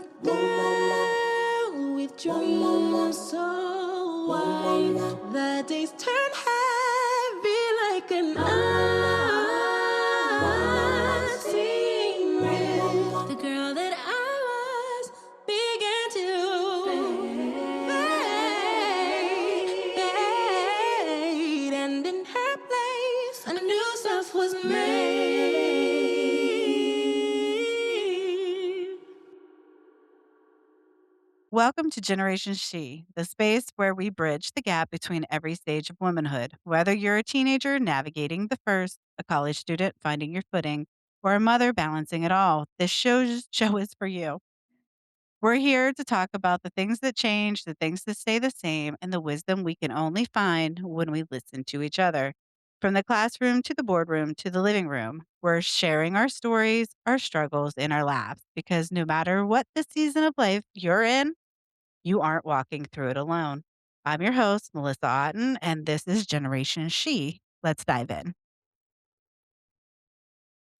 a girl with dreams so wide. The days turn heavy like an unseen rift. The girl that I was began to fade, and in her place, a new self was made. Welcome to Generation She, the space where we bridge the gap between every stage of womanhood. Whether you're a teenager navigating the first, a college student finding your footing, or a mother balancing it all, this show is for you. We're here to talk about the things that change, the things that stay the same, and the wisdom we can only find when we listen to each other. From the classroom to the boardroom to the living room, we're sharing our stories, our struggles, and our laughs because no matter what the season of life you're in, you aren't walking through it alone. I'm your host, Melissa Otten, and this is Generation She. Let's dive in.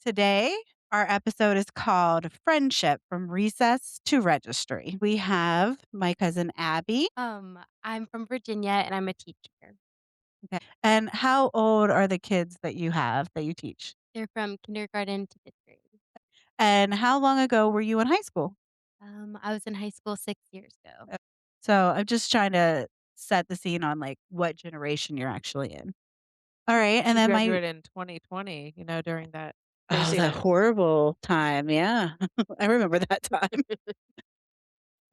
Today, our episode is called Friendship from Recess to Registry. We have my cousin Abby. I'm from Virginia and I'm a teacher. Okay. And how old are the kids that you have that you teach? They're from kindergarten to 5th grade. And how long ago were you in high school? I was in high school 6 years ago. Uh, So I'm just trying to set the scene on like what generation you're actually in. All right. And She then my graduated in 2020, during that Oh, that craziness. horrible time, yeah. I remember that time.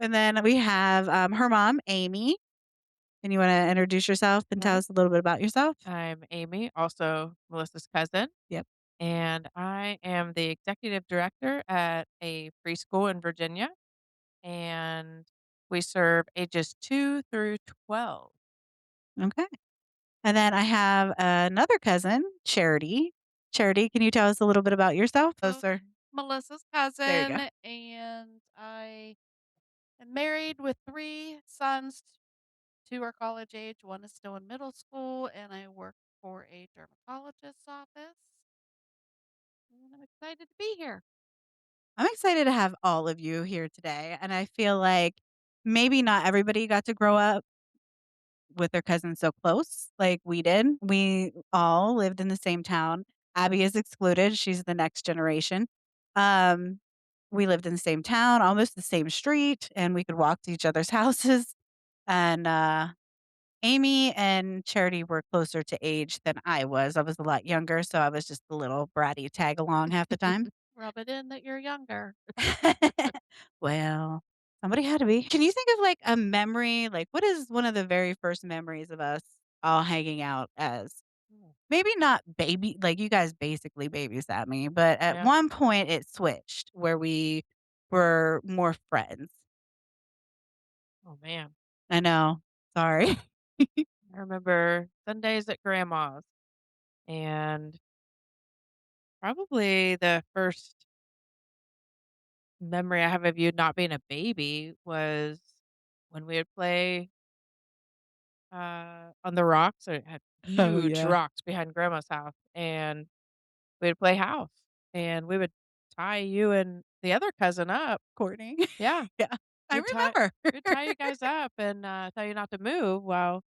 And then we have, her mom, Amy, and you wanna introduce yourself and tell Mhm. us a little bit about yourself? I'm Amy, also Melissa's cousin, Yep. and I am the executive director at a preschool in Virginia, and we serve ages 2 through 12. Okay. And then I have another cousin, Charity. Charity, can you tell us a little bit about yourself? Oh, sir. Melissa's There you go. cousin, and I am married with 3 sons. 2 are college age, 1 is still in middle school, and I work for a dermatologist's office. And I'm excited to be here. I'm excited to have all of you here today, and I feel like maybe not everybody got to grow up with their cousins so close like we did. We all lived in the same town. Abby is excluded. She's the next generation. Um, we lived in the same town, almost the same street, and we could walk to each other's houses. And Amy and Charity were closer to age than I was. I was a lot younger, so I was just a little bratty tag along half the time. Rub it in that you're younger. Well, somebody had to be. Can you think of, like, a memory? Like, what is one of the very first memories of us all hanging out as Mm, maybe not baby like, you guys basically babysat me, but at yeah. one point it switched where we were more friends. Oh, man. I know. Sorry. I remember Sundays at grandma's, and probably the first memory I have of you not being a baby was when we would play, on the rocks. So it had Oh, huge yeah. rocks behind grandma's house, and we'd play house, and we would tie you and the other cousin up. Courtney. Yeah, Yeah. I we'd tie remember. we'd tie you guys up and, tell you not to move while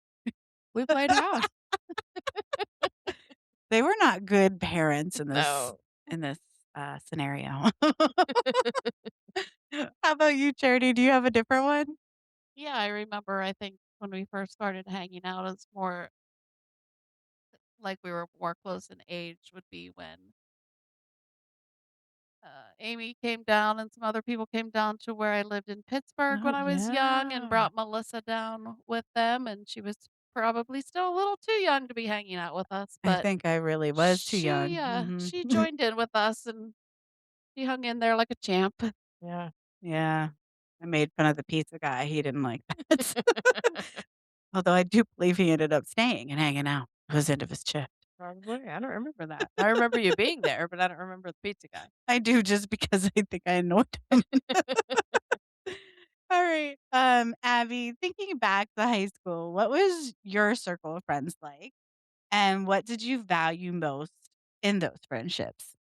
we played house. They were not good parents No. in this, scenario. How about you, Charity? Do you have a different one? Yeah, I remember, I think when we first started hanging out, it's more like we were more close in age would be when Amy came down and some other people came down to where I lived in Pittsburgh Oh, when I was young and yeah. brought Melissa down with them, and she was probably still a little too young to be hanging out with us, I but think I really was too young. she Mhm. joined in with us, and she hung in there like a champ. Yeah. Yeah. I made fun of the pizza guy, he didn't like that. Although I do believe he ended up staying and hanging out. It was the end of his shift. Probably, I don't remember that. I remember you being there, but I don't remember the pizza guy. I do just because I think I annoyed him. Alright, Abby, thinking back to high school, what was your circle of friends like? And what did you value most in those friendships?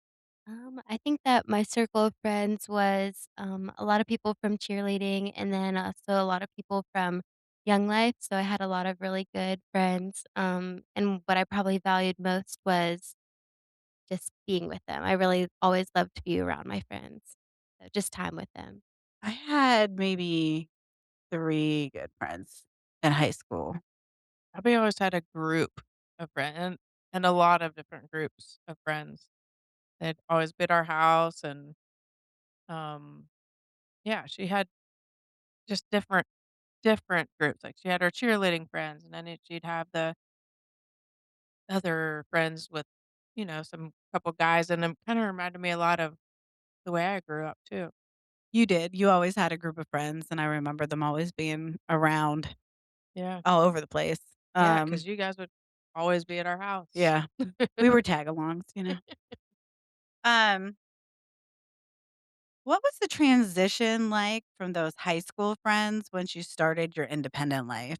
I think that my circle of friends was, a lot of people from cheerleading and then also a lot of people from Young Life, so I had a lot of really good friends, and what I probably valued most was just being with them. I really always loved to be around my friends, so just time with them. I had maybe 3 good friends in high school. We always had a group of friends and a lot of different groups of friends. They'd always be at our house and, um, yeah, she had just different groups. Like, she had her cheerleading friends, and then she'd have the other friends with, some couple guys, and it kinda reminded me a lot of the way I grew up too. You did. You always had a group of friends, and I remember them always being around Yeah. all over the place. Yeah, because you guys would always be at our house. Yeah, we were tag-alongs. Um, what was the transition like from those high school friends once you started your independent life?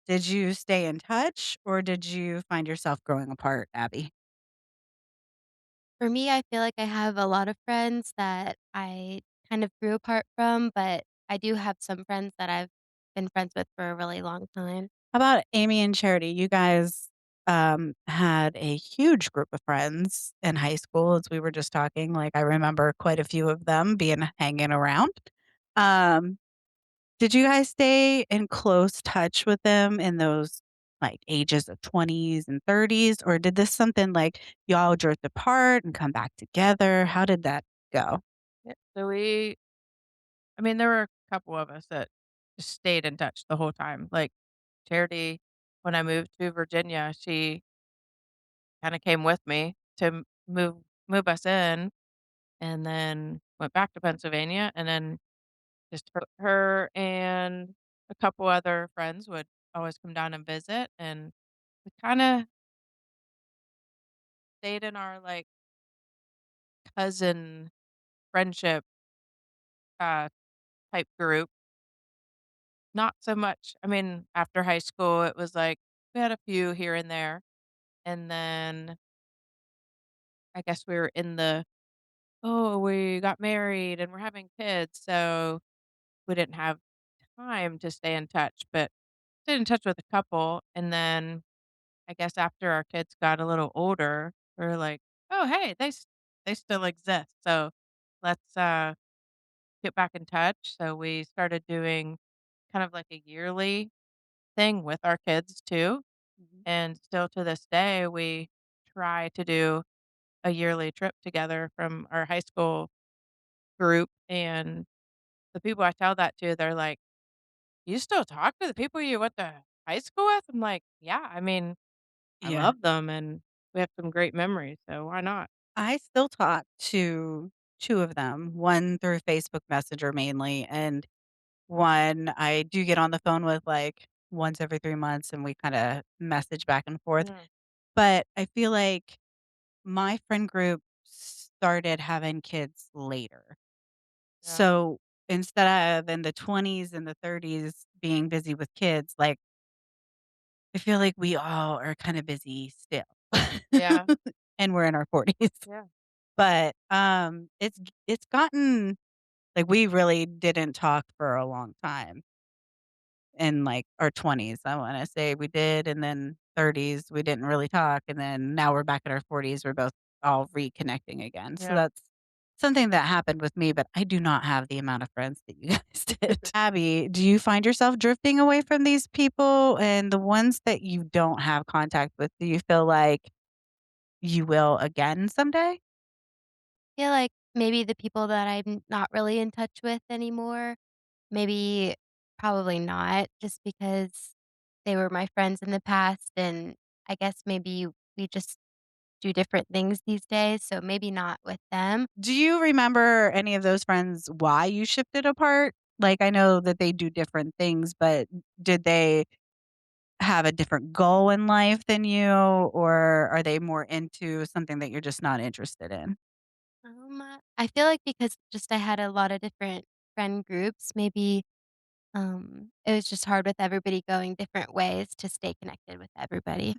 Did you stay in touch or did you find yourself growing apart, Abby? For me, I feel like I have a lot of friends that I kind of grew apart from, but I do have some friends that I've been friends with for a really long time. How about Amy and Charity? You guys, had a huge group of friends in high school, as we were just talking. Like, I remember quite a few of them being hanging around. Um, did you guys stay in close touch with them in those, like, ages of 20s and 30s, or did this something like y'all drift apart and come back together? How did that go? Yeah, so there were a couple of us that just stayed in touch the whole time. Like, Charity, when I moved to Virginia, she kinda came with me to move us in, and then went back to Pennsylvania, and then just her and a couple other friends would always come down and visit, and we kinda stayed in our, like, cousin friendship, uh, type group. Not so much, after high school, it was like we had a few here and there, and then I guess we were in the, "Oh, we got married and we're having kids," so we didn't have time to stay in touch, but stayed in touch with a couple, and then I guess after our kids got a little older, we were like, "Oh, hey, they still exist, so let's, get back in touch." So we started doing kind of like a yearly thing with our kids too, Mhm. and still to this day, we try to do a yearly trip together from our high school group, and the people I tell that to, they're like, "You still talk to the people you went to high school with?" I'm like, "Yeah, I Yeah. love them, and we have some great memories, so why not?" I still talk to 2 of them, one through Facebook Messenger mainly, and one I do get on the phone with, like, once every 3 months, and we kinda message back and forth. Yeah, But I feel like my friend group started having kids later. yeah, So, instead of in the 20s and the 30s being busy with kids, like, I feel like we all are kinda busy still. yeah, And we're in our 40s. yeah, But, it's gotten like, we really didn't talk for a long time in, like, our 20s, I wanna say we did, and then 30s, we didn't really talk, and then now we're back in our 40s, we're both all reconnecting again, so yeah. that's something that happened with me, but I do not have the amount of friends that you guys did. Abby, do you find yourself drifting away from these people? And the ones that you don't have contact with, do you feel like you will again someday? Feel like maybe the people that I'm not really in touch with anymore, maybe probably not, just because they were my friends in the past, and I guess maybe we just do different things these days, so maybe not with them. Do you remember any of those friends why you shifted apart? Like, I know that they do different things, but did they have a different goal in life than you, or are they more into something that you're just not interested in? I feel like because just I had a lot of different friend groups, maybe, it was just hard with everybody going different ways to stay connected with everybody.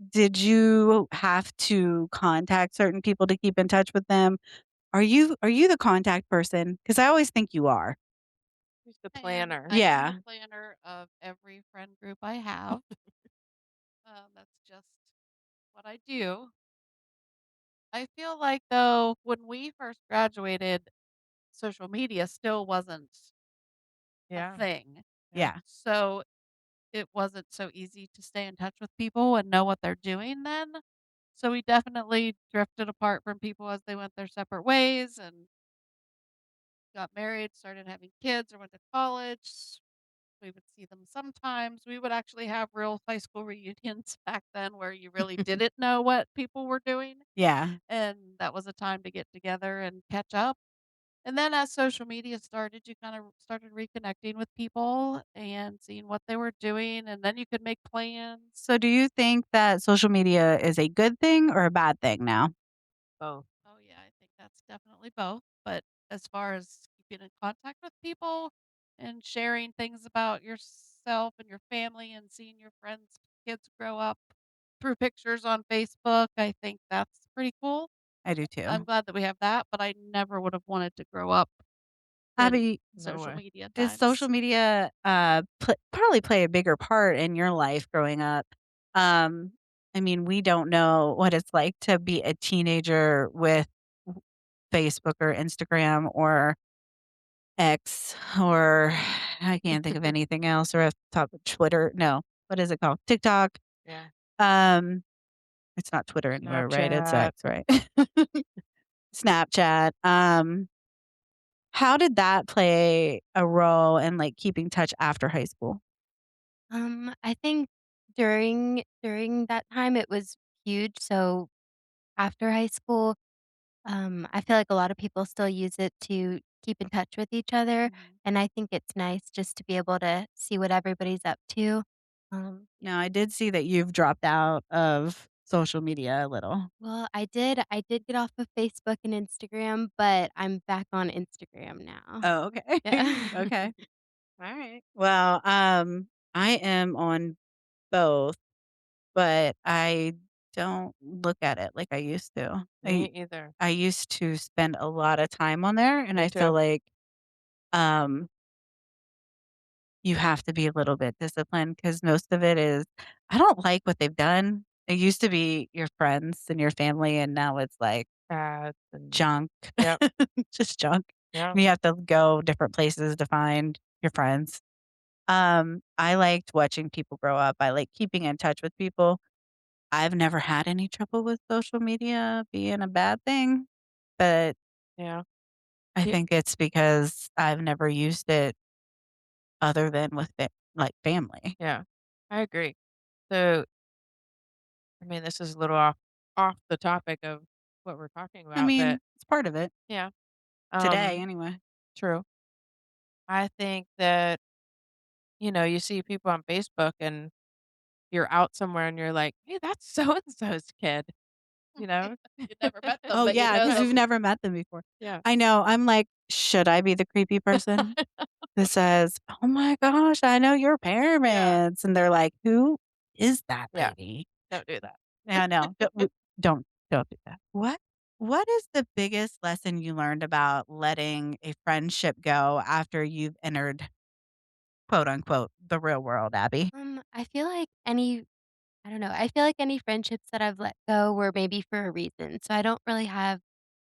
Did you have to contact certain people to keep in touch with them? Are you the contact person? Because I always think you are. Who's the planner? I am the Yeah. planner of every friend group I have. That's just what I do. I feel like, though, when we first graduated, social media still wasn't a Yeah, thing. yeah. Yeah. So it wasn't so easy to stay in touch with people and know what they're doing then. So we definitely drifted apart from people as they went their separate ways and got married, started having kids, or went to college. We would see them sometimes. We would actually have real high school reunions back then where you really didn't know what people were doing. Yeah. And that was a time to get together and catch up. And then as social media started, you kind of started reconnecting with people and seeing what they were doing. And then you could make plans. So do you think that social media is a good thing or a bad thing now? Both. Oh, yeah, I think that's definitely both. But as far as keeping in contact with people and sharing things about yourself and your family and seeing your friends' kids grow up through pictures on Facebook, I think that's pretty cool. I do I'm too. glad that we have that, but I never would have wanted to grow up in Abby, No social way. media did social times. media, probably play a bigger part in your life growing up? Um, I mean, we don't know what it's like to be a teenager with w Facebook or Instagram or X or I can't think of anything else or off the top of Twitter. No, what is it called? TikTok. Yeah. Um, it's not Twitter anymore, right? It's Snapchat. X, right? Snapchat. How did that play a role in, like, keeping touch after high school? I think during that time, it was huge, so after high school, I feel like a lot of people still use it to keep in touch with each other, Mhm. and I think it's nice just to be able to see what everybody's up to. Yeah. Now, I did see that you've dropped out of social media a little. Well, I did get off of Facebook and Instagram, but I'm back on Instagram now. Oh, okay. Yeah. Okay. Alright. Well, I am on both, but I don't look at it like I used to. Me either. I used to spend a lot of time on there, and Me I feel too. like, um, you have to be a little bit disciplined because most of it is I don't like what they've done. It used to be your friends and your family, and now it's, like, Ads and junk. yep, Just junk. yeah, And you have to go different places to find your friends. I liked watching people grow up. I like keeping in touch with people. I've never had any trouble with social media being a bad thing, but yeah, I ye think it's because I've never used it other than with like family. yeah. I agree. So, I mean, this is a little off the topic of what we're talking I about, but mean, it's part of it yeah, today um, anyway. true. I think that, you see people on Facebook and you're out somewhere and you're like, "Hey, that's so and so's kid," you know? You never met them, Oh, but you yeah, know because 'cause we've them. never met them before. Yeah. I know, I'm like, "Should I be the creepy person that says, 'Oh my gosh, I know your Yeah. parents,'" and they're like, "Who is that Yeah, lady?" don't do that. Yeah, no, don't don't do that. What is the biggest lesson you learned about letting a friendship go after you've entered, quote, unquote, "the real world," Abby? I feel like I don't know, I feel like any friendships that I've let go were maybe for a reason, so I don't really have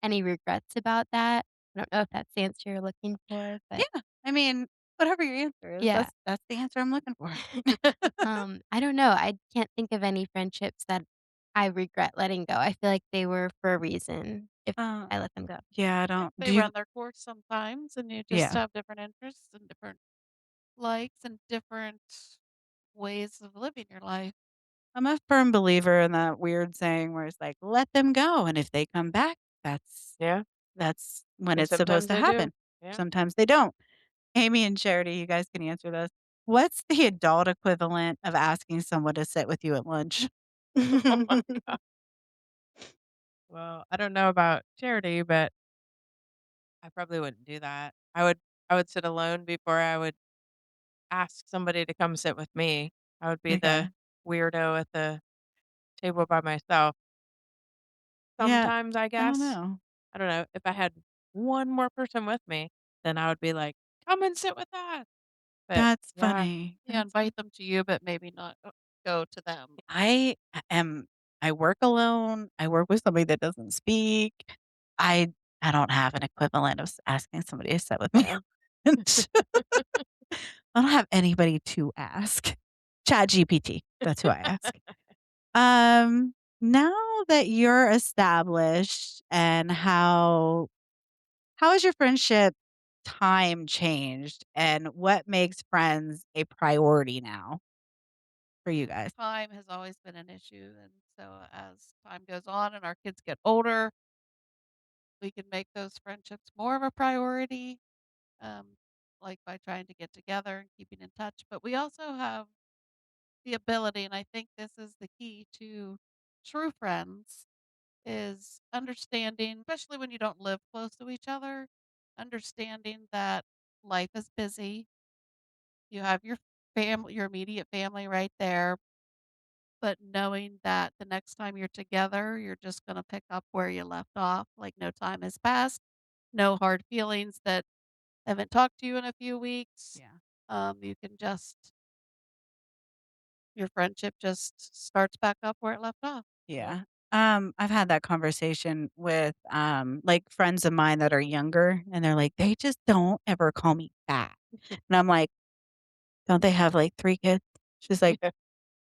any regrets about that. I don't know if that's the answer you're looking for, but Yeah, I mean, whatever your answer is, yeah. that's the answer I'm looking for. I don't know, I can't think of any friendships that I regret letting go. I feel like they were for a reason if Uh, I let them go. yeah, I Yeah, don't they do you run their course sometimes, and you just yeah. have different interests and different likes and different ways of living your life. I'm a firm believer in that weird saying where it's like, "Let them go, and if they come back, Yeah, that's when and it's supposed sometimes to they do. happen." Yeah. Sometimes they don't. Amy and Charity, you guys can answer this. What's the adult equivalent of asking someone to sit with you at lunch? Oh my god. Well, I don't know about charity, but I probably wouldn't do that. I would sit alone before I would ask somebody to come sit with me. I would be Okay. the weirdo at the table by myself Yeah, sometimes, I I don't guess. know. I don't know. If I had one more person with me, then I would be like, "Come and sit with us." But That's yeah, funny. Yeah, That's fu invite them to you, but maybe not go to them. I am I work alone, I work with somebody that doesn't speak. I I don't have an equivalent of asking somebody to sit with me. yeah, I don't have anybody to ask. ChatGPT, that's who I ask. Um, Now that you're established and how has your friendship time changed and what makes friends a priority now for you guys? Time has always been an issue, and so as time goes on and our kids get older, we can make those friendships more of a priority, um, like by trying to get together and keeping in touch. But we also have the ability, and I think this is the key to true friends, is understanding, especially when you don't live close to each other, understanding that life is busy. You have your family, your immediate family right there, but knowing that the next time you're together, you're just going to pick up where you left off, like no time has passed, no hard feelings that haven't talked to you in a few weeks. Yeah. You can just your friendship just starts back up where it left off. So Yeah. I've had that conversation with like friends of mine that are younger and they're like, they just don't ever call me back. And I'm like, don't they have like 3 kids? She's like, yeah,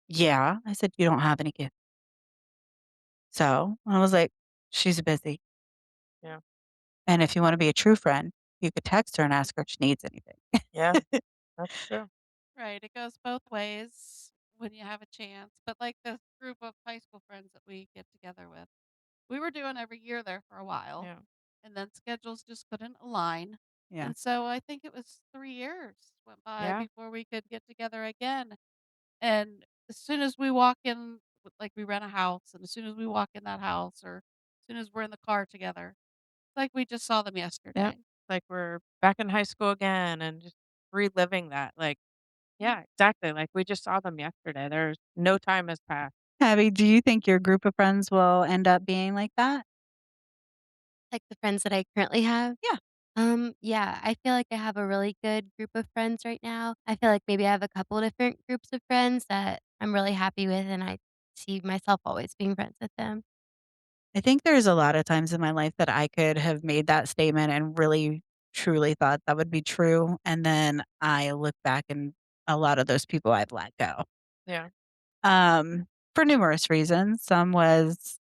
yeah. I said, you don't have any kids. So I was like, she's busy. yeah, And if you want to be a true friend, you could text her and ask her if she needs anything. yeah. That's true. right, it goes both ways when you have a chance. But like the group of high school friends that we get together with, we were doing every year there for a while, Yeah, and then schedules just couldn't align. Yeah. And so I think it was 3 years went by yeah, before we could get together again. And as soon as we walk in, like we rent a house, and as soon as we walk in that house, or as soon as we're in the car together, like we just saw them yeah. yesterday. Like we're back in high school again and just reliving that. Like, yeah, exactly. Like we just saw them yesterday. There's no time has passed. Abby, do you think your group of friends will end up being like that? Like the friends that I currently have? Yeah. Yeah, I feel like I have a really good group of friends right now. I feel like maybe I have a couple different groups of friends that I'm really happy with, and I see myself always being friends with them. I think there's a lot of times in my life that I could have made that statement and really truly thought that would be true. And then I look back and a lot of those people I've let go. Yeah, For numerous reasons. Some was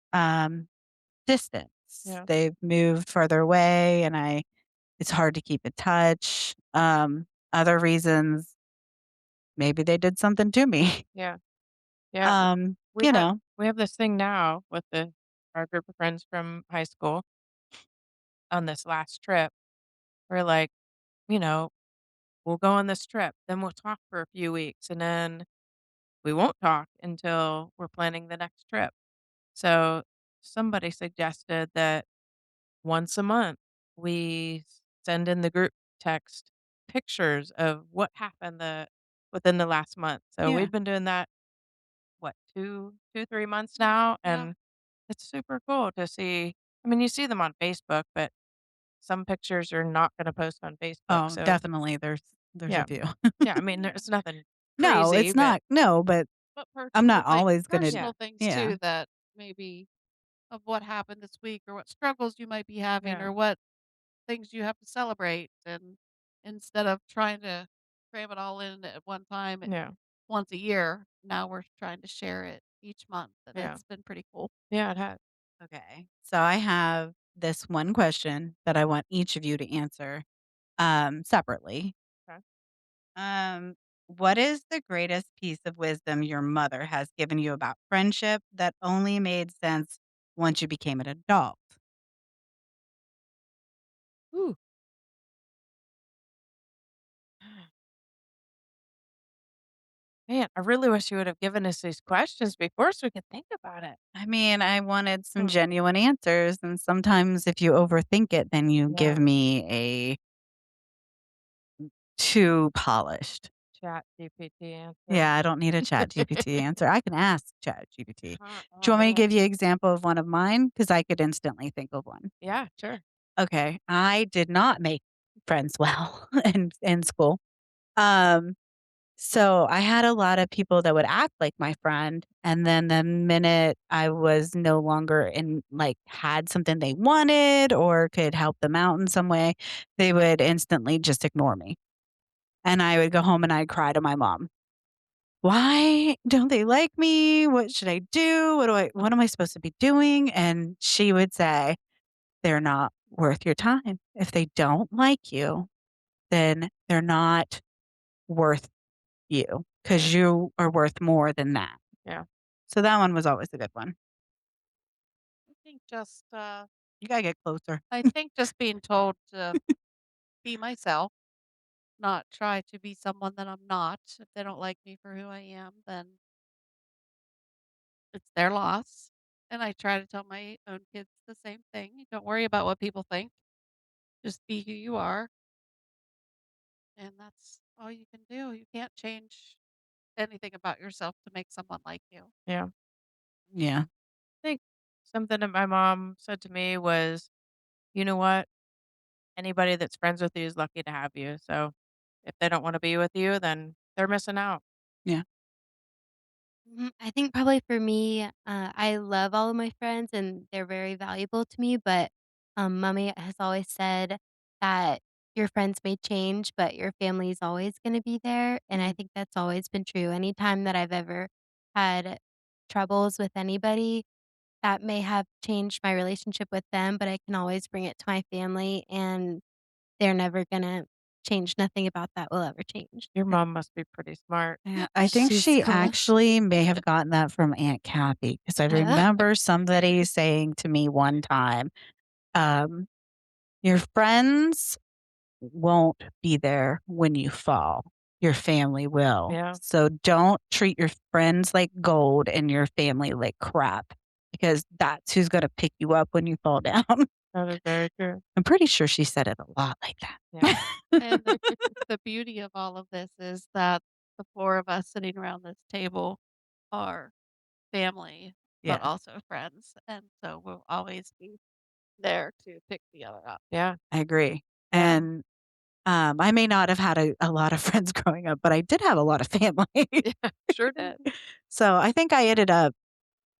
distance. yeah, They've moved further away and it's hard to keep in touch. Other reasons, maybe they did something to me. yeah, yeah. We You have know, we have this thing now with the our group of friends from high school on this last trip. We're like, you know, we'll go on this trip, then we'll talk for a few weeks, and then we won't talk until we're planning the next trip. So somebody suggested that once a month we send in the group text pictures of what happened within the last month. So yeah. we've been doing that what 3 months now, Yeah. and it's super cool to see. I mean, you see them on Facebook, but some pictures you're not going to post on Facebook. Oh, So definitely. There's a yeah, few. yeah. I mean, there's nothing No, crazy, it's but not. No, but But I'm not always gonna. yeah, personal things Yeah. too that maybe of what happened this week, or what struggles you might be having, yeah, or what things you have to celebrate, and instead of trying to cram it all in at one time yeah, once a year, now we're trying to share it each month, and yeah, it's been pretty cool. yeah. It has. Okay. So I have this one question that I want each of you to answer separately. Okay. Um, what is the greatest piece of wisdom your mother has given you about friendship that only made sense once you became an adult? Ooh. Man, I really wish you would have given us these questions before so we could think about it. I mean, I wanted some Hmm. genuine answers, and sometimes if you overthink it, then you Yeah. give me a too polished. Chat GPT answer. Yeah, I don't need a Chat GPT answer. I can ask Chat GPT. Do Oh, you want me to man. give you an example of one of mine? Because I could instantly think of one. Yeah, sure. Okay, I did not make friends well in school. Um, so I had a lot of people that would act like my friend, and then the minute I was no longer in like, had something they wanted or could help them out in some way, they would instantly just ignore me. And I would go home and I'd cry to my mom. "Why don't they like me? What should I do? What am I supposed to be doing?" And she would say, "They're not worth your time. If they don't like you, then they're not worth you Yeah, because you are worth more than that." yeah, So that one was always a good one. I think just, You gotta get closer. I think just being told to be myself, not try to be someone that I'm not. If they don't like me for who I am, then it's their loss. And I try to tell my own kids the same thing. Don't worry about what people think. Just be who you are. And that's all you can do. You can't change anything about yourself to make someone like you. yeah. Yeah. I think something that my mom said to me was, "You know what? Anybody that's friends with you is lucky to have you. So if they don't wanna be with you, then they're missing out." Yeah. I think probably for me, I love all of my friends and they're very valuable to me, but mommy has always said that your friends may change, but your family is always going to be there. And I Mhm. think that's always been true. Anytime that I've ever had troubles with anybody, that may have changed my relationship with them, but I can always bring it to my family and they're never going to change. Nothing about that will ever change. Your mom must be pretty smart. Yeah, I think She's she cool. actually may have gotten that from Aunt Kathy because I remember somebody saying to me one time, um, "Your friends won't be there when you fall. Your family will. Yeah, So don't treat your friends like gold and your family like crap because that's who's gonna pick you up when you fall down." that is very true. I'm pretty sure she said it a lot like Yeah, that. And the beauty of all of this is that the four of us sitting around this table are family, but Yeah, also friends. And so we'll always be there to pick the other up. yeah, I agree. yeah, And, I may not have had a lot of friends growing up, but I did have a lot of family. yeah, sure did. So I think I ended up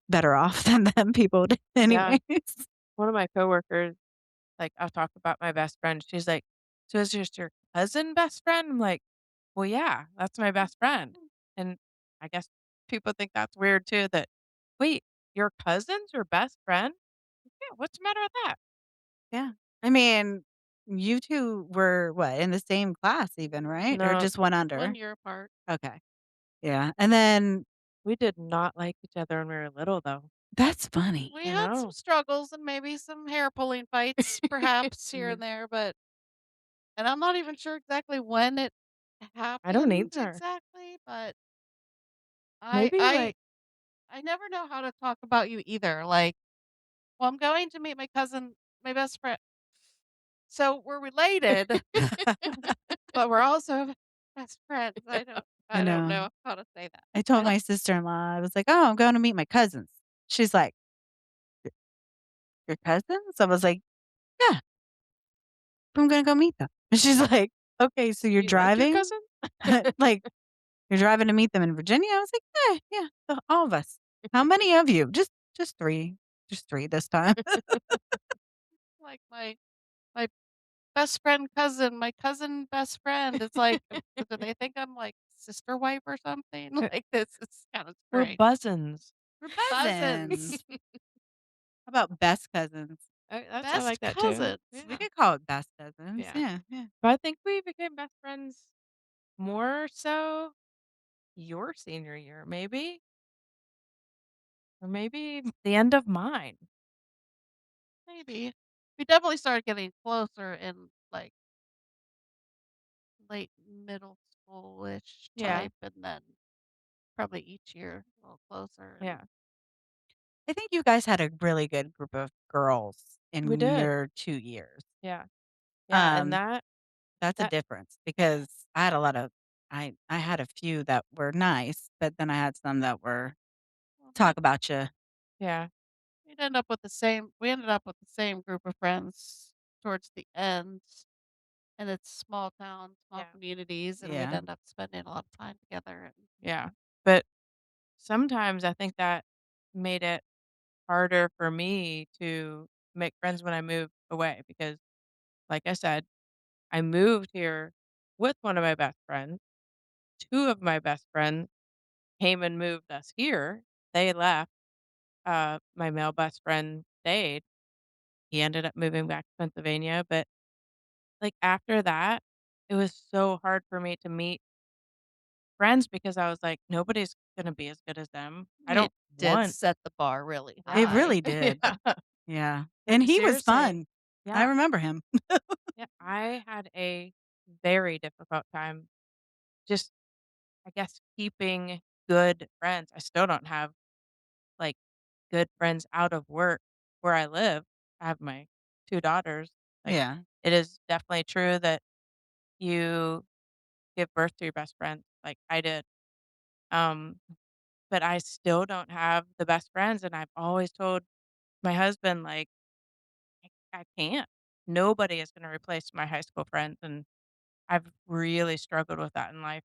better off than them people did Yeah. anyways. One of my coworkers, like, I'll talk about my best friend. She's like, "So is this your cousin best friend?" I'm like, "Well, yeah, that's my best friend." And I guess people think that's weird too that, "Wait, your cousin's your best friend? Yeah, what's the matter with that?" Yeah. I mean, you 2 were what, in the same class even, right? Or No, just 1 1 under? year apart. Okay. Yeah, and then we did not like each other when we were little, though. that's funny. We I had some know. struggles and maybe some hair pulling fights, perhaps here Mm, and there, but and I'm not even sure exactly when it I don't happened either. exactly, but I Maybe, I like I never know how to talk about you either. Like, well, I'm going to meet my cousin, my best friend. So we're related, but we're also best friends. I I don't know. know how to say that. I told my sister-in-law, I was like, "Oh, I'm going to meet my cousins." She's like, "Your cousins?" I was like, "Yeah, I'm gonna go meet them." And she's like, "Okay, so you're you like your driving? cousin? Like, you're driving to meet them in Virginia?" I was like, "Yeah, yeah, all of us." "How many of you?" Just 3. Just 3 this time." Like my best friend cousin, my cousin best friend. It's like, do they think I'm like sister wife or something? Like this is kind of We're strange. buzzins. We're Cousins, cousins. How about best cousins? I like best that too. cousins. We Yeah, could call it best cousins. yeah. Yeah, yeah. But I think we became best friends more so your senior year, maybe, or maybe the end of mine. Maybe we definitely started getting closer in like late middle school-ish Yeah, type, and then probably each year a little closer. And yeah, I think you guys had a really good group of girls we in did. your 2 years. Yeah, yeah, and Um, that that's a that difference because I had a lot of I had a few that were nice, but then I had some that were Well, talk about you. Yeah, we ended up with the same group of friends towards the end, and it's small town, small yeah, communities, and we'd Yeah. end up spending a lot of time together, and yeah. But sometimes I think that made it harder for me to make friends when I moved away because, like I said, I moved here with one of my best friends. Two of my best friends came and moved us here. They left. My male best friend stayed. He ended up moving back to Pennsylvania. But like after that, it was so hard for me to meet friends because I was like, nobody's gonna be as good as them. I it don't did want set the bar really It yeah. high. really did. Yeah. Yeah. Like And he was seriously. fun. I Yeah. remember him. Yeah. I had a very difficult time just I guess keeping good friends. I still don't have like good friends out of work where I live. I have my two daughters. Like Yeah. it is definitely true that you give birth to your best friend like I did. Um, but I still don't have the best friends, and I've always told my husband, like, I can't. Nobody is gonna replace my high school friends, and I've really struggled with that in life.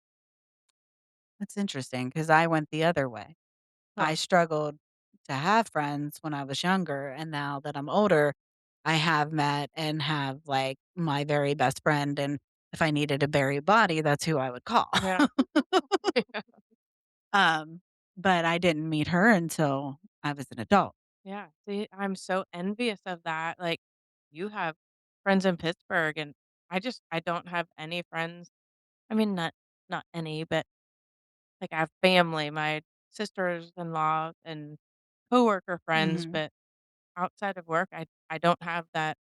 That's interesting because I went the other way. I Huh. struggled to have friends when I was younger, and now that I'm older, I have met and have, like, my very best friend, and if I needed to bury a body, that's who I would call. Yeah. Um, but I didn't meet her until I was an adult. Yeah. See, I'm so envious of that. Like, you have friends in Pittsburgh, and I don't have any friends. I mean, not any, but, like, I have family, my sisters-in-law and coworker friends, Mhm. but outside of work, I don't have that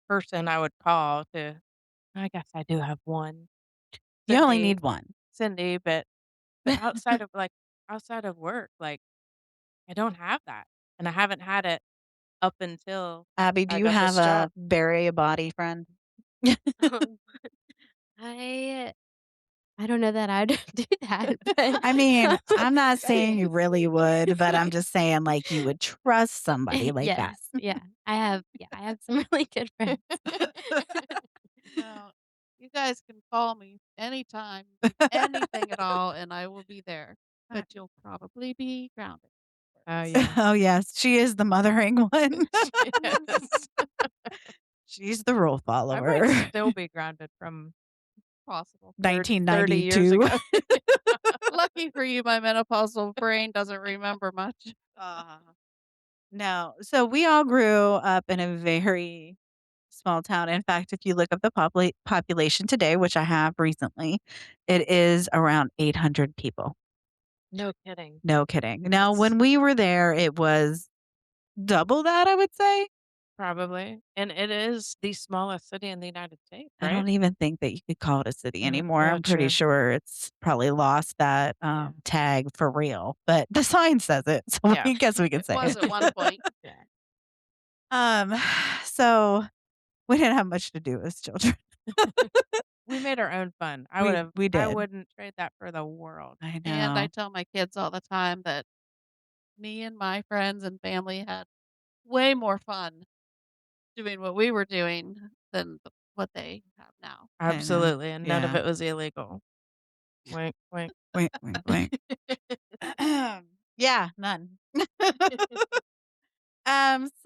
person I would call to I guess I do have one, You only Cindy need one. Cindy, but outside of work, like, I don't have that, and I haven't had it up until Abby, do I you got have this job. a bury a body friend? Um, I I don't know that I'd do that, but I mean, I'm not Just saying you saying. really would, but I'm just saying, like, you would trust somebody like that. yes, I have some really good friends. Well, you guys can call me anytime, need anything at all, and I will be there, but you'll probably be grounded Oh, first. yeah. Oh, yes, she is the mothering one. Yes. She's the rule I might follower. still be grounded from Possible. 30 years 1992. ago. Lucky for you, my menopausal brain doesn't remember much. Uh, no. So we all grew up in a very small town. In fact, if you look up the population today, which I have recently, it is around 800 people. No kidding. No kidding. Now, That's when we were there, it was double that, I would say. probably and it is the smallest city in the United States, I right? don't even think that you could call it a city anymore. Yeah, I'm pretty true. sure it's probably lost that Yeah. tag for real, but the sign says it, so Yeah. I guess we can It say was it. at one point. Yeah. Um, so we didn't have much to do as children. We made our own fun. We I did. wouldn't trade that for the world. I And I know. tell my kids all the time that me and my friends and family had way more fun doing what we were doing than what they have now. I know. Absolutely, and none of Yeah. it was illegal. Wink, wink. Wink, wink, wink. Yeah, none.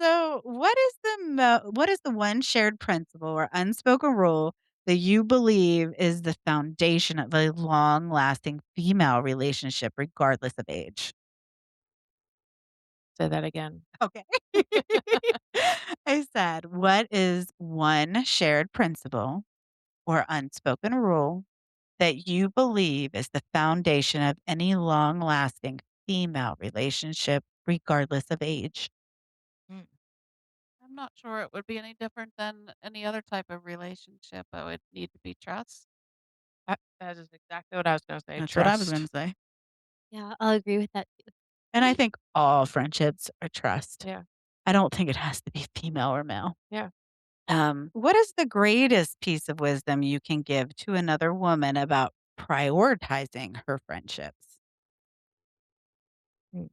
So what is the one shared principle or unspoken rule that you believe is the foundation of a long-lasting female relationship regardless of age? Say that again. Okay. I said, what is one shared principle or unspoken rule that you believe is the foundation of any long-lasting female relationship regardless of age? Mm. I'm not sure it would be any different than any other type of relationship. It would need to be trust. That is exactly what I was gonna say, That's what I was trust. gonna say. Yeah, I'll agree with that too. And I think all friendships are trust. Yeah, I don't think it has to be female or male. yeah. What is the greatest piece of wisdom you can give to another woman about prioritizing her friendships? Mm,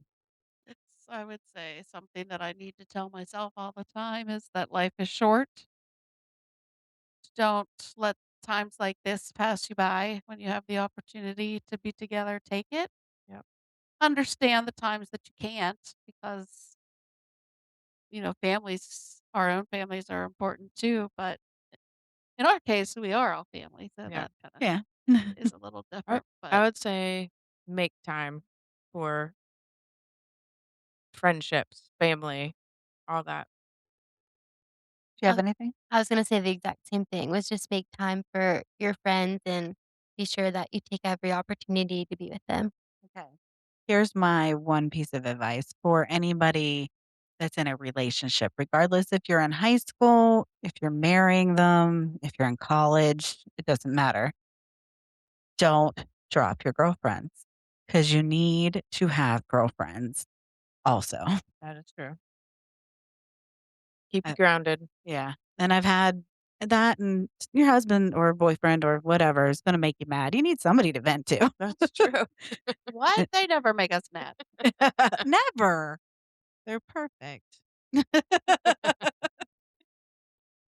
It's, I would say, something that I need to tell myself all the time is that life is short. Don't let times like this pass you by when you have the opportunity to be together. Take it. yep, Understand the times that you can't because, families, our own families are important too. But in our case, we are all family. So yeah. that kind of Yeah. is a little I different. I But would say make time for friendships, family, all that. Do you have Oh, anything? I was gonna say the exact same thing, was just make time for your friends and be sure that you take every opportunity to be with them. Okay. Here's my one piece of advice for anybody that's in a relationship, regardless if you're in high school, if you're marrying them, if you're in college, it doesn't matter. Don't drop your girlfriends because you need to have girlfriends also. That is true. Keep you Uh, grounded. yeah. And I've had that, and your husband or boyfriend or whatever is going to make you mad. You need somebody to vent to. That's true. what? They never make us mad. Never. They're perfect.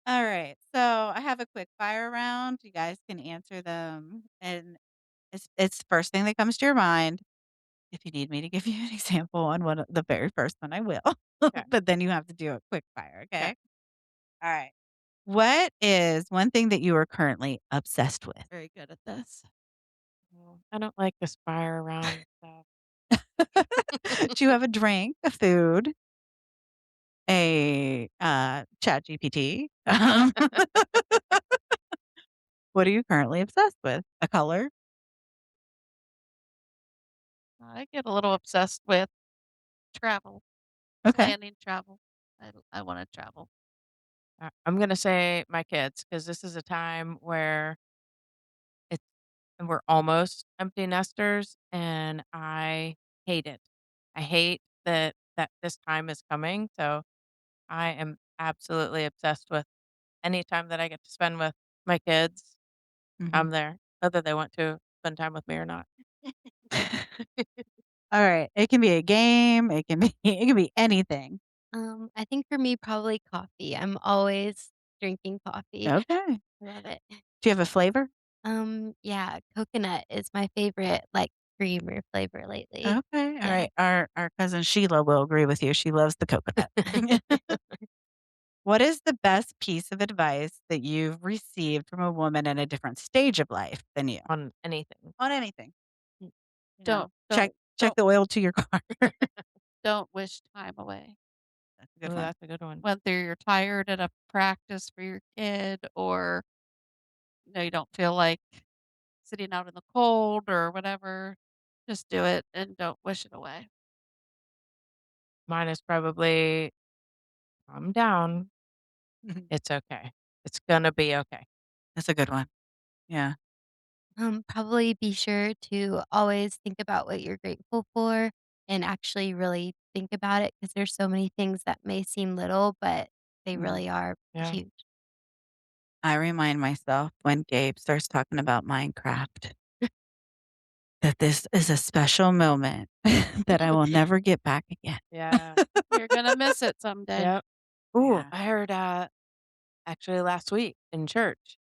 All right. So I have a quick fire round. You guys can answer them. And it's the first thing that comes to your mind. If you need me to give you an example on the very first one, I will. Okay. But then you have to do a quick fire. Okay. Okay. All right. What is one thing that you are currently obsessed with? Very good at this. Well, I don't like this fire around stuff. Do you have a drink, a food, a chat GPT? What are you currently obsessed with? A color? I get a little obsessed with travel, Okay. planning travel. I want to travel. I'm gonna say my kids because this is a time where it's and we're almost empty nesters, and I hate it. I hate that this time is coming. So I am absolutely obsessed with any time that I get to spend with my kids. Mhm. I'm there, whether they want to spend time with me or not. All right. It can be a game, it can be it can be anything. I think for me, probably coffee. I'm always drinking coffee. Okay. I love it. Do you have a flavor? Yeah, coconut is my favorite, like, creamer flavor lately. Okay. All Yeah. right. Our cousin Sheila will agree with you. She loves the coconut. What is the best piece of advice that you've received from a woman in a different stage of life than you? On anything. On anything. Mm. You Don't know, check don't the oil to your car. don't wish time away. That's a good Oh, one. that's a good one. Whether you're tired at a practice for your kid or you don't feel like sitting out in the cold or whatever, just do it and don't wish it away. Mine is probably calm down. Mhm. It's okay. It's gonna be okay. That's a good one. Yeah. Probably be sure to always think about what you're grateful for and actually really think about it because there's so many things that may seem little, but they Mhm. really are Yeah. huge. I remind myself when Gabe starts talking about Minecraft that this is a special moment that I will never get back again. Yeah. You're gonna miss it someday. Yep. Ooh, Yeah. I heard, actually last week in church,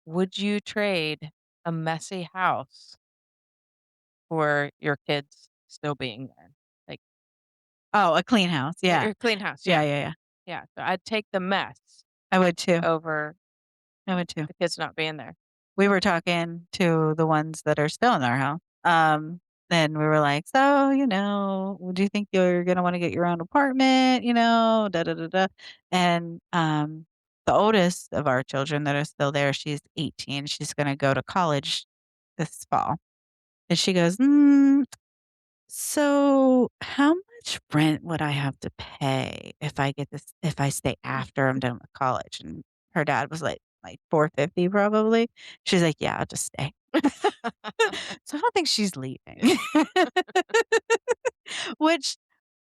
would you trade a messy house for your kids still being there? Like, Oh, a clean house. Yeah. a clean house, Yeah, yeah. yeah, yeah. Yeah, so I'd take the mess I would too. over I would too. the kids not being there. We were talking to the ones that are still in our house. And we were like, "So, do you think you're gonna wanna get your own apartment?" Da da da da. And, the oldest of our children that are still there, she's 18. She's gonna go to college this fall. And she goes, so how much rent would I have to pay if I stay after I'm done with college?" And her dad was like 450 probably. She's like, "Yeah, I'll just stay." So I don't think she's leaving. Which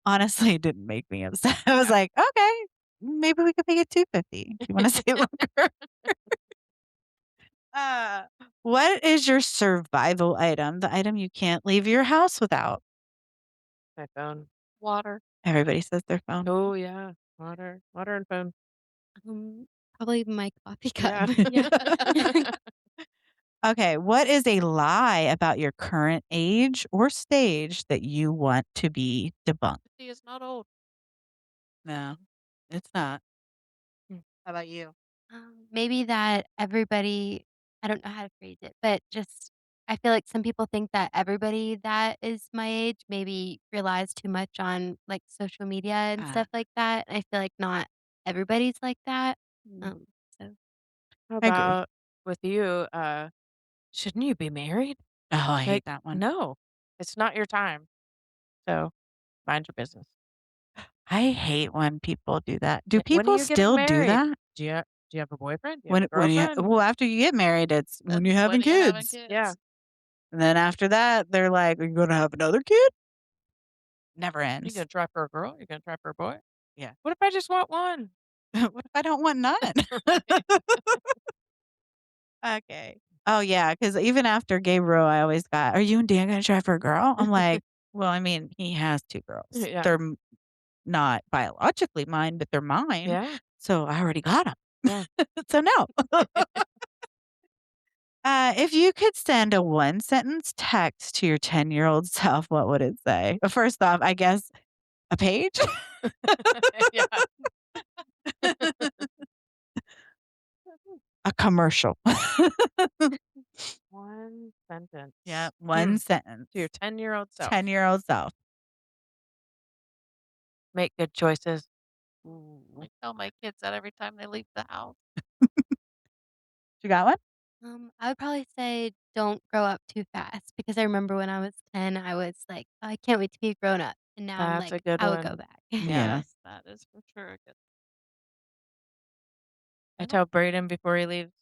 honestly didn't make me upset. I was Yeah. like, "Okay, maybe we could make it 250 if you wanna stay longer." Uh, What is your survival item? The item you can't leave your house without? My phone. Water. Everybody says their phone. Oh, yeah. Water and phone. Probably my coffee cup. Yeah. Yeah. Okay, what is a lie about your current age or stage that you want to be debunked? He is not old. No, it's not. How about you? Maybe that everybody I don't know how to phrase it, but just I feel like some people think that everybody that is my age maybe relies too much on, like, social media and Ah, stuff like that. I feel like not everybody's like that. Mm. Um, so How I agree. about with you, shouldn't you be married? Oh, I Like, hate that one. no, it's not your time. So mind your business. I hate when people do that. Do Like, when are people you getting still do married? that? Do you have a boyfriend? Do you have a When girlfriend? well, after you get married, it's when you're When having are you having kids. Yeah. kids? And then after that, they're like, "Are you gonna have another kid?" Never You ends. gonna try for a girl? You gonna try for a boy? Yeah. What if I just want one? What if I don't want none? Right. Okay. Oh, yeah, because even after Gabriel, I always got, "Are you and Dan gonna try for a girl?" I'm like, "Well, I mean, he has 2 girls. Yeah. They're not biologically mine, but they're mine, Yeah. so I already got them. Yeah. So, no." If you could send a one-sentence text to your 10-year-old self, what would it say? First off, I guess a page? Yeah. A commercial. One sentence. Yeah, one sentence. To your 10-year-old self. 10-year-old self. Make good choices. I tell my kids that every time they leave the house. You got one? I would probably say don't grow up too fast because I remember when I was 10, I was like, "Oh, I can't wait to be grown up." And now I'm That's like, a good I would go one. back. Yeah. Yes, that is for sure a good. I I don't. tell Braden before he leaves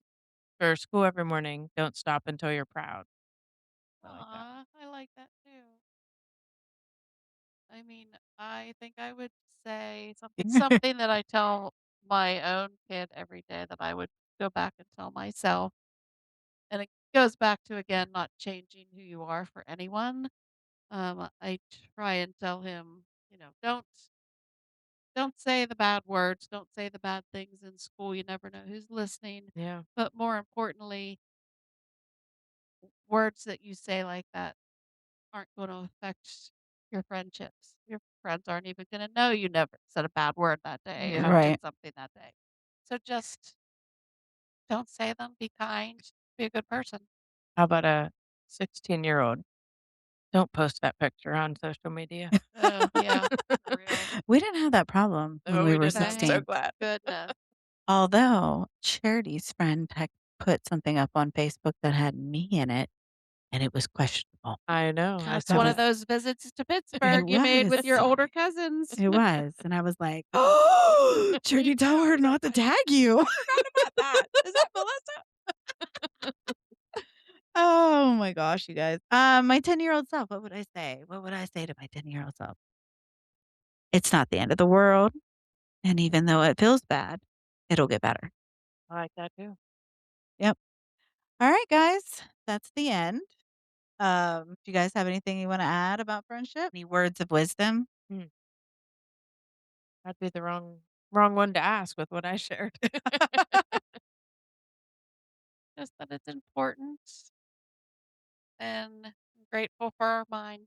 for school every morning, "Don't stop until you're proud." I like that. Aw, I like that too. I mean, I think I would say something that I tell my own kid every day that I would go back and tell myself. And it goes back to, again, not changing who you are for anyone. I try and tell him, don't say the bad words, don't say the bad things in school. You never know who's listening. Yeah. But more importantly, words that you say like that aren't going to affect your friendships. Your friends aren't even going to know you never said a bad word that day or Yeah. did Right. something that day. So just don't say them. Be kind. Be a good person. How about a 16-year-old? Don't post that picture on social media. Oh, yeah, for real. We didn't have that problem when Oh, we we were didn't. I'm so Thank 16. glad. goodness. Although Charity's friend had put something up on Facebook that had me in it, and it was questionable. I know. I That's I saw one of was it. those visits to it Pittsburgh you made was. with your older cousins. It was, and I was like, "Oh, Me Charity, tell too. her not to tag you." Forgot about that. Is that Melissa? Oh my gosh, you guys. My 10-year-old self, what would I say? What would I say to my 10-year-old self? It's not the end of the world, and even though it feels bad, it'll get better. I like that too. Yep. All right, guys, that's the end. Do you guys have anything you want to add about friendship? Any words of wisdom? Hmm. I'd be the wrong one to ask with what I shared. Just that it's important and I'm grateful for my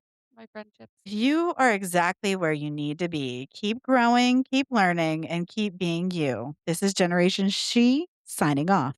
friendships. You are exactly where you need to be. Keep growing, keep learning, and keep being you. This is Generation She signing off.